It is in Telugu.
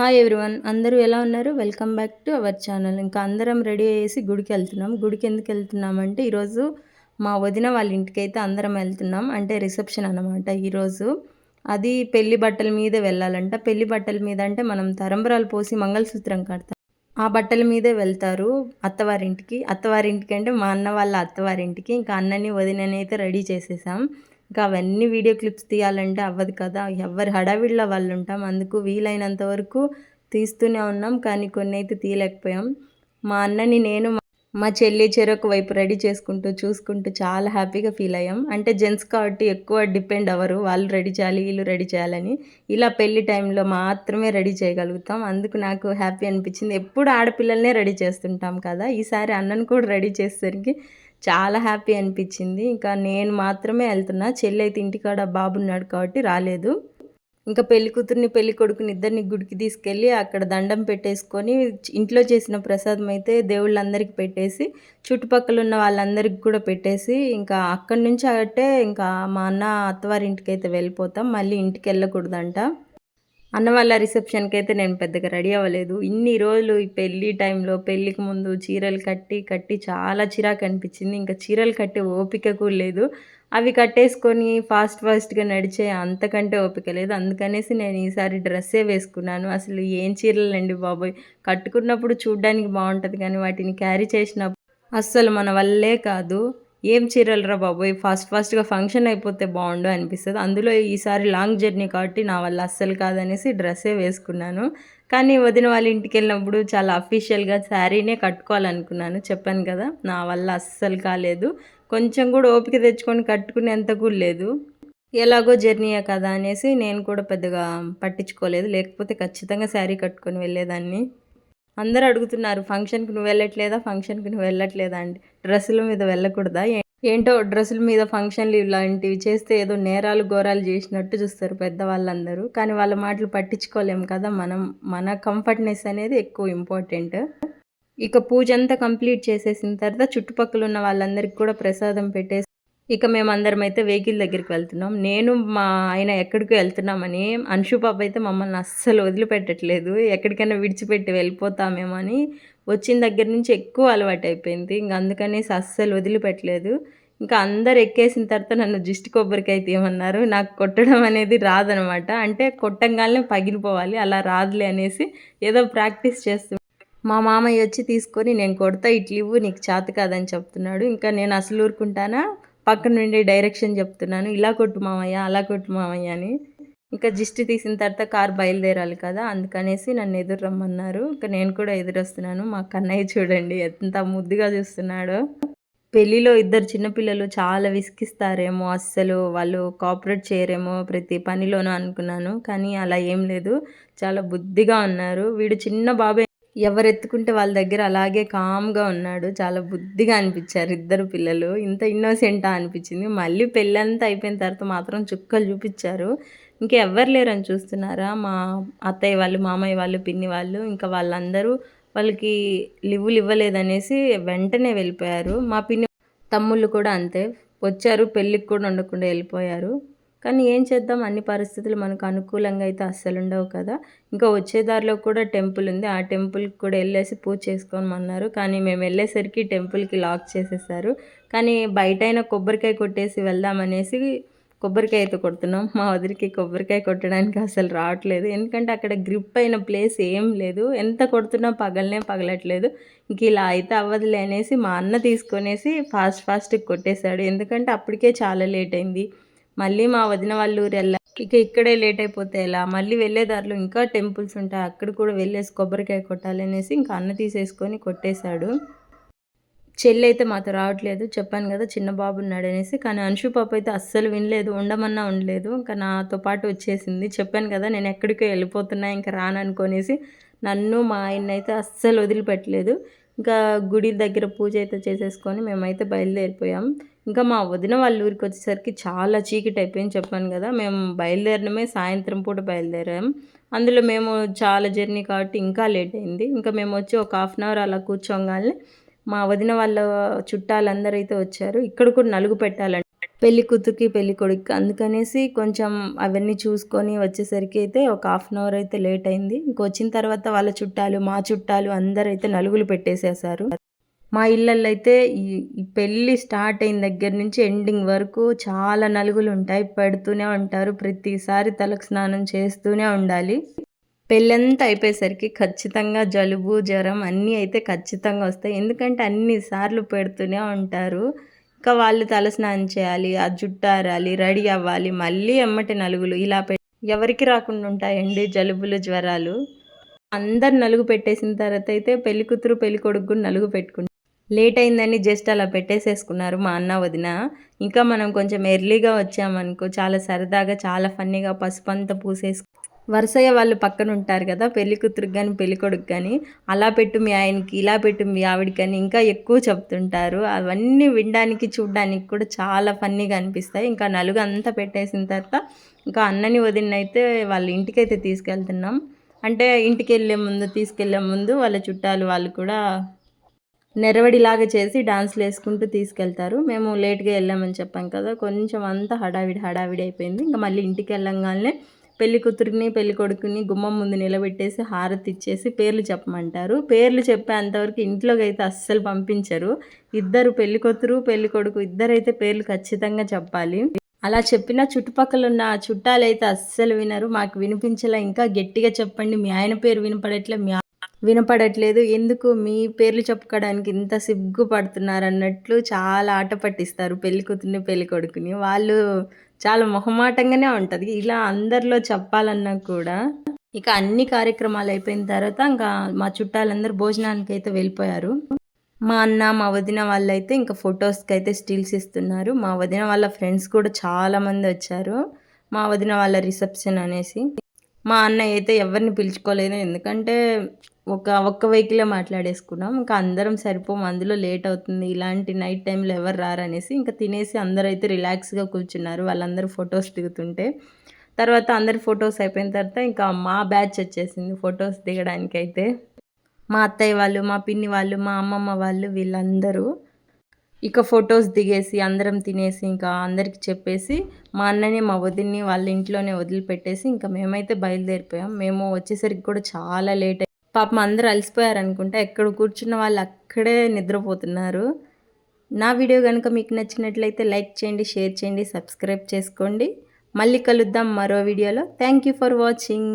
హాయ్ ఎవ్రీవన్, అందరూ ఎలా ఉన్నారు? Welcome back to our channel. ఇంకా అందరం రెడీ అయ్యేసి గుడికెళ్తున్నాం. గుడికెందుకెళ్తున్నామంటే ఈరోజు మా వదిన వాళ్ళ ఇంటికైతే అందరం వెళ్తున్నాం. అంటే రిసెప్షన్ అనమాట ఈరోజు. అది పెళ్లి బట్టల మీదే వెళ్ళాలంట. పెళ్లి బట్టల మీద అంటే మనం తలంబ్రాలు పోసి మంగళసూత్రం కడతాం. ఆ బట్టల మీదే వెళ్తారు అత్తవారింటికి. అత్తవారింటికి అంటే మా అన్న వాళ్ళ అత్తవారింటికి. ఇంకా అన్నని, వదినని అయితే రెడీ చేసేసాం. ఇంకా అవన్నీ వీడియో క్లిప్స్ తీయాలంటే అవ్వదు కదా! ఎవరి హడావిడిలో వాళ్ళుంటాం. అందుకు వీలైనంత వరకు తీస్తూనే ఉన్నాం. కానీ కొన్నైతే తీయలేకపోయాం. మా అన్నని నేను, మా చెల్లి చెరొక వైపు రెడీ చేసుకుంటూ, చూసుకుంటూ చాలా హ్యాపీగా ఫీల్ అయ్యాం. అంటే జెంట్స్ కాబట్టి ఎక్కువ డిపెండ్ అవ్వరు. వాళ్ళు రెడీ చేయాలి, వీళ్ళు రెడీ చేయాలని. ఇలా పెళ్లి టైంలో మాత్రమే రెడీ చేయగలుగుతాం. అందుకు నాకు హ్యాపీ అనిపించింది. ఎప్పుడు ఆడపిల్లలనే రెడీ చేస్తుంటాం కదా! ఈసారి అన్నను కూడా రెడీ చేసేసరికి చాలా హ్యాపీ అనిపించింది. ఇంకా నేను మాత్రమే వెళ్తున్నా. చెల్లైతే ఇంటికాడ బాబున్నాడు కాబట్టి రాలేదు. ఇంకా పెళ్ళికూతురిని, పెళ్ళికొడుకుని ఇద్దరిని గుడికి తీసుకెళ్ళి అక్కడ దండం పెట్టేసుకొని ఇంట్లో చేసిన ప్రసాదం అయితే దేవుళ్ళందరికీ పెట్టేసి, చుట్టుపక్కల ఉన్న వాళ్ళందరికీ కూడా పెట్టేసి, ఇంకా అక్కడి నుంచి అట్టే ఇంకా మా అన్న అత్తవారింటికైతే వెళ్ళిపోతాం. మళ్ళీ ఇంటికెళ్ళకూడదంట. అన్న వాళ్ళ రిసెప్షన్‌కైతే నేను పెద్దగా రెడీ అవ్వలేదు. ఇన్ని రోజులు ఈ పెళ్లి టైంలో పెళ్ళికి ముందు చీరలు కట్టి చాలా చిరాకనిపించింది. ఇంకా చీరలు కట్టే ఓపిక కూడా లేదు. అవి కట్టేసుకొని ఫాస్ట్‌గా నడిచే అంతకంటే ఓపిక లేదు. అందుకనేసి నేను ఈసారి డ్రెస్సే వేసుకున్నాను. అసలు ఏం చీరలండి బాబోయ్! కట్టుకున్నప్పుడు చూడ్డానికి బావుంటది కానీ వాటిని క్యారీ చేసినప్పుడు అస్సలు మన వల్లే కాదు. ఏం చీరలురా బాబోయ్! ఫాస్ట్‌గా ఫంక్షన్ అయిపోతే బావుండు అనిపిస్తది. అందులో ఈసారి లాంగ్ జర్నీ కాబట్టి నా వల్ల అస్సలు కాదనేసి డ్రెస్సే వేసుకున్నాను. కానీ వదిన వాళ్ళ ఇంటికెళ్ళినప్పుడు చాలా అఫీషియల్‌గా శారీనే కట్టుకోవాలనుకున్నాను. చెప్పాను కదా! నా వల్ల అస్సలు కాలేదు. కొంచెం కూడా ఓపిక తెచ్చుకొని కట్టుకునేంత కూడా లేదు. ఎలాగో జర్నీయే కదా అనేసి నేను కూడా పెద్దగా పట్టించుకోలేదు. లేకపోతే ఖచ్చితంగా శారీ కట్టుకొని వెళ్ళేదాన్ని. అందరూ అడుగుతున్నారు, "ఫంక్షన్‌కి నువ్వు వెళ్ళట్లేదా? ఫంక్షన్‌కి నువ్వు వెళ్ళట్లేదా?" అండి. డ్రెస్సుల మీద వెళ్ళకూడదా? ఏంటో డ్రెస్సుల మీద ఫంక్షన్‌లు ఇలాంటివి చేస్తే ఏదో నేరాలు, ఘోరాలు చేసినట్టు చూస్తారు పెద్దవాళ్ళందరూ. కానీ వాళ్ళ మాటలు పట్టించుకోలేము కదా! మన కంఫర్ట్‌నెస్ అనేది ఎక్కువ ఇంపార్టెంట్. ఇక పూజంతా కంప్లీట్ చేసేసిన తర్వాత చుట్టుపక్కల ఉన్న వాళ్ళందరికి కూడా ప్రసాదం పెట్టేసి ఇక మేమందరమైతే వెహికల్ దగ్గరికి వెళ్తున్నాం. నేను, మా ఆయన ఎక్కడికో వెళ్తున్నామని, అంశు పాప అయితే మమ్మల్ని అస్సలు వదిలిపెట్టట్లేదు. ఎక్కడికైనా విడిచిపెట్టి వెళ్ళిపోతామేమో అని వచ్చిన దగ్గర నుంచి ఎక్కువ అలవాటయిపోయింది. ఇంక అందుకనేసి అస్సలు వదిలిపెట్టలేదు. ఇంకా అందరు ఎక్కేసిన తర్వాత నన్ను దిష్టి కొబ్బరికాయ తీయమన్నారు. నాకు కొట్టడం అనేది రాదనమాట. అంటే కొట్టంగాల్నే పగిలిపోవాలి. అలా రాదులే అనేసి ఏదో ప్రాక్టీస్ చేస్తూ మా మామయ్య వచ్చి తీసుకొని, "నేను కొడతా ఇట్లివ్వు, నీకు చేత కాదని" చెప్తున్నాడు. ఇంకా నేను అసలు ఊరుకుంటానా? పక్క నుండి డైరెక్షన్ చెప్తున్నాను. "ఇలా కొట్టు మామయ్య, అలా కొట్టు మామయ్య" అని. ఇంకా దిష్టి తీసిన తర్వాత కారు బయలుదేరాలి కదా! అందుకనేసి నన్ను ఎదురు రమ్మన్నారు. ఇంక నేను కూడా ఎదురొస్తున్నాను. మా కన్నయ్య చూడండి ఎంత ముద్దుగా చూస్తున్నాడో. పెళ్ళిలో ఇద్దరు చిన్నపిల్లలు చాలా విసిగిస్తారేమో, అస్సలు వాళ్ళు కోఆపరేట్ చేయరేమో ప్రతి పనిలోనూ అనుకున్నాను. కానీ అలా ఏం లేదు. చాలా బుద్ధిగా ఉన్నారు. వీడు చిన్న బాబే, ఎవరెత్తుకుంటే వాళ్ళ దగ్గర అలాగే కామ్‌గా ఉన్నాడు. చాలా బుద్ధిగా అనిపిచ్చారు ఇద్దరు పిల్లలు. ఇంత ఇన్నోసెంటా అనిపిచ్చింది. మళ్ళీ పెళ్ళంతా అయిపోయిన తర్వాత మాత్రం చుక్కలు చూపిచ్చారు. ఇంక ఎవ్వరు లేరని చూస్తున్నారా? మా అత్తయ్య వాళ్ళు, మామయ్య వాళ్ళు, పిన్ని వాళ్ళు ఇంకా వాళ్ళందరూ వాళ్ళకి లీవులు ఇవ్వలేదనేసి వెంటనే వెళ్ళిపోయారు. మా పిన్ని తమ్ముళ్ళు కూడా అంతే. వచ్చారు, పెళ్ళికి కూడా ఉండకుండా వెళ్ళిపోయారు. కానీ ఏం చేద్దాం, అన్ని పరిస్థితులు మనకు అనుకూలంగా అయితే అస్సలుండవు కదా! ఇంకా వచ్చే దారిలో కూడా టెంపుల్ ఉంది. ఆ టెంపుల్‌కి కూడా ఎళ్ళేసి పూజ చేసుకోమన్నారు. కానీ మేము వెళ్ళేసరికి టెంపుల్‌కి లాక్ చేసేసారు. కానీ బయటైనా కొబ్బరికాయ కొట్టేసి వెళ్దామనేసి కొబ్బరికాయ అయితే కొడుతున్నాం. మా వదినకి కొబ్బరికాయ కొట్టడానికి అసలు రావట్లేదు. ఎందుకంటే అక్కడ గ్రిప్ అయిన ప్లేస్ ఏం లేదు. ఎంత కొడుతున్నా పగలట్లేదు. ఇంక ఇలా అయితే అవ్వదులే అనేసి మా అన్న తీసుకొనేసి ఫాస్ట్‌గా కొట్టేశాడు. ఎందుకంటే అప్పటికే చాలా లేట్ అయింది. మళ్ళీ మా వదిన వాళ్ళ ఇక ఇక్కడే లేట్ అయిపోతే ఎలా? మళ్ళీ వెళ్ళే దారిలో ఇంకా టెంపుల్స్ ఉంటాయి. అక్కడ కూడా వెళ్ళేసి కొబ్బరికాయ కొట్టాలనేసి ఇంకా అన్న తీసేసుకొని కొట్టేశాడు. చెల్లైతే మాతో రావట్లేదు. చెప్పాను గదా! చిన్న బాబున్నాడనేసి. కానీ అంశు పాప అయితే అస్సలు వినలేదు. ఉండమన్నా ఉండలేదు. ఇంకా నాతో పాటు వచ్చేసింది. చెప్పాను గదా! నేను ఎక్కడికో వెళ్ళిపోతున్నా, ఇంక రాననుకోనేసి నన్ను, మా ఆయన్నయితే అస్సలు వదిలిపెట్టలేదు. ఇంకా గుడి దగ్గర పూజ అయితే చేసేసుకొని మేమైతే బయలుదేరిపోయాం. ఇంకా మా వదిన వాళ్ళ ఊరికొచ్చేసరికి చాలా చీకటయిపోయింది. చెప్పాను గదా! మేము బయలుదేరడమే సాయంత్రం పూట బయలుదేరాం. అందులో మేము చాలా జర్నీ కాబట్టి ఇంకా లేట్ అయింది. ఇంకా మేమొచ్చి ఒక హాఫ్ అన్ అవర్ అలా కూర్చోంగాల్నే మా వదిన వాళ్ళ చుట్టాలందరైతే వచ్చారు. ఇక్కడ కూడా నలుగు పెట్టాలంట. పెళ్లి కూతురికి, పెళ్లి కొడుక్కి. అందుకనేసి కొంచెం అవన్నీ చూసుకొని వచ్చేసరికి అయితే ఒక హాఫ్ అన్ అవర్ అయితే లేట్ అయింది. ఇంకొచ్చిన తర్వాత వాళ్ళ చుట్టాలు, మా చుట్టాలు అందరైతే నలుగులు పెట్టేసేశారు. మా ఇళ్ళల్లో అయితే ఈ ఈ పెళ్లి స్టార్ట్ అయిన దగ్గర నుంచి ఎండింగ్ వరకు చాలా నలుగులుంటాయి. పెడుతూనే ఉంటారు. ప్రతిసారి తలకు స్నానం చేస్తూనే ఉండాలి. పెళ్ళంతా అయిపోయేసరికి ఖచ్చితంగా జలుబు, జ్వరం అన్నీ అయితే ఖచ్చితంగా వస్తాయి. ఎందుకంటే అన్ని సార్లు పెడుతూనే ఉంటారు. ఇంకా వాళ్ళు తలస్నానం చేయాలి, ఆ జుట్టారాలి, రెడీ అవ్వాలి, మళ్ళీ ఎమ్మటే నలుగులు ఇలా ఎవరికి రాకుండా ఉంటాయండి జలుబులు, జ్వరాలు. అందరు నలుగు పెట్టేసిన తర్వాత అయితే పెళ్ళికూతురు, పెళ్ళికొడుకు కూడా నలుగు పెట్టుకుంటారు. లేట్ అయిందని జస్ట్ అలా పెట్టేసేసుకున్నారు మా అన్న, వదిన. ఇంకా మనం కొంచెం ఎర్లీగా వచ్చామనుకో చాలా సరదాగా, చాలా ఫన్నీగా పసుపంతా పూసేసి వరుసయ్య వాళ్ళు పక్కనుంటారు కదా! పెళ్లి కూతురికి గాని, పెళ్ళికొడుకు గాని, అలా పెట్టు మీ ఆయనకి, ఇలా పెట్టు మీ ఆవిడకని ఇంకా ఎక్కువ చెప్తుంటారు. అవన్నీ వినడానికి, చూడడానికి కూడా చాలా ఫన్నీగా అనిపిస్తాయి. ఇంకా నలుగంతా పెట్టేసిన తర్వాత ఇంకా అన్నని, వదిననైతే వాళ్ళ ఇంటికైతే తీసుకెళ్తున్నాం. అంటే తీసుకెళ్ళే ముందు వాళ్ళ చుట్టాలు వాళ్ళు కూడా నెరవడిలాగా చేసి డాన్స్‌లేసుకుంటూ తీసుకెళ్తారు. మేము లేట్‌గా ఎళ్ళామని చెప్పాం కదా! కొంచెం అంతా హడావిడి అయిపోయింది. ఇంక మళ్ళీ ఇంటికెళ్ళంగాల్నే పెళ్లి కూతురిని, పెళ్లి కొడుకుని గుమ్మం ముందు నిలబెట్టేసి హారతిచ్చేసి పేర్లు చెప్పమంటారు. పేర్లు చెప్పేంత వరకు ఇంట్లోకైతే అస్సలు పంపించరు. ఇద్దరు పెళ్లి కూతురు, పెళ్లి కొడుకు ఇద్దరైతే పేర్లు ఖచ్చితంగా చెప్పాలి. అలా చెప్పినా చుట్టుపక్కలున్న చుట్టాలైతే అస్సలు వినరు. మాకు వినిపించేలా ఇంకా గట్టిగా చెప్పండి. మీ ఆయన పేరు వినపడట్లేదు. ఎందుకు మీ పేర్లు చెప్పుకోవడానికి ఇంత సిగ్గుపడుతున్నారన్నట్లు చాలా ఆట పట్టిస్తారు పెళ్లి కూతుర్ని, పెళ్లి కొడుకుని. వాళ్ళు చాలా మొహమాటంగానే ఉంటది. ఇలా అందరిలో చెప్పాలన్నా కూడా. ఇక అన్ని కార్యక్రమాలు అయిపోయిన తర్వాత ఇంకా మా చుట్టాలందరూ భోజనానికైతే వెళ్ళిపోయారు. మా అన్న, మా వదిన వాళ్ళైతే ఇంకా ఫొటోస్‌కైతే స్టిల్స్ ఇస్తున్నారు. మా వదిన వాళ్ళ ఫ్రెండ్స్ కూడా చాలామందొచ్చారు. మా వదిన వాళ్ళ రిసెప్షన్ అనేసి. మా అన్నయ్య అయితే ఎవరిని పిలుచుకోలేదు. ఎందుకంటే ఒక్క వెహికలే మాట్లాడేసుకున్నాం. ఇంకా అందరం సరిపోము. అందులో లేట్ అవుతుంది. ఇలాంటి నైట్ టైమ్‌లో ఎవరు రారనేసి ఇంకా తినేసి అందరైతే రిలాక్స్‌గా కూర్చున్నారు. వాళ్ళందరూ ఫొటోస్ దిగుతుంటే. తర్వాత అందరి ఫొటోస్ అయిపోయిన తర్వాత ఇంకా మా బ్యాచ్ వచ్చేసింది ఫొటోస్ దిగడానికైతే. మా అత్తయ్య వాళ్ళు, మా పిన్ని వాళ్ళు, మా అమ్మమ్మ వాళ్ళు వీళ్ళందరూ. ఇక ఫొటోస్ దిగేసి, అందరం తినేసి, ఇంకా అందరికి చెప్పేసి, మా అన్నని, మా వదిన్ని వాళ్ళ ఇంట్లోనే వదిలిపెట్టేసి, ఇంకా మేమైతే బయలుదేరిపోయాం. మేము వచ్చేసరికి కూడా చాలా లేట్ పాపం అందరూ అలసిపోయారనుకుంటా. ఎక్కడ కూర్చున్న వాళ్ళు అక్కడే నిద్రపోతున్నారు. నా వీడియో గనుక మీకు నచ్చినట్లయితే లైక్ చేయండి, షేర్ చేయండి, సబ్స్క్రైబ్ చేసుకోండి. మళ్ళీ కలుద్దాం మరో వీడియోలో. Thank you for watching.